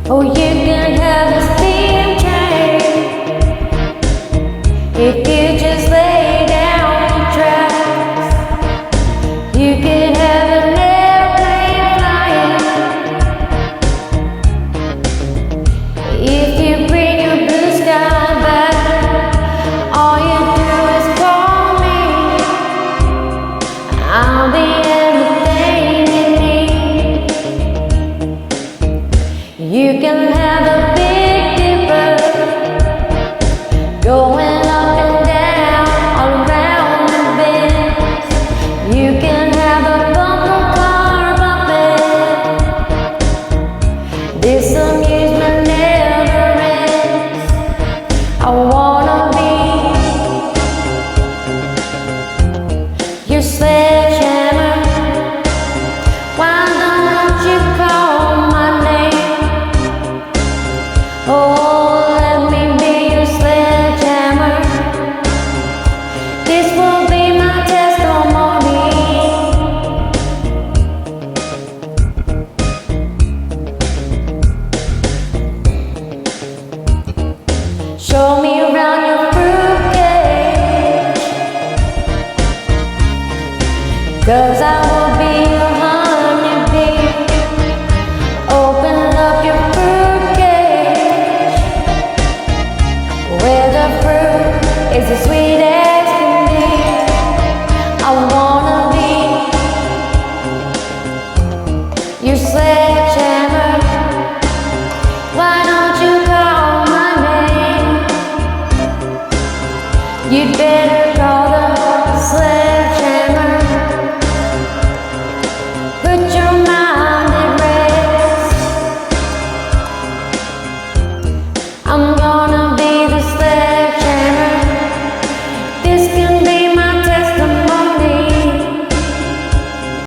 Oh, you can have a steam train if you just lay down the tracks. You can have an airplane flying if you bring your blue sky back. All you do is call me, I'll be everything you need. You can have a Big Dipper going up and down all around the bends. You can have a bumper car bumping. This amusement never ends. I wanna be your sledgehammer. Why don't you call my name? Oh, let me be your sledgehammer. This will be my testimony. Show me around your fruitcake, 'cause I will be your honeybee. Open up your fruitcake, where the fruit is as sweet as can be. I wanna be your slave.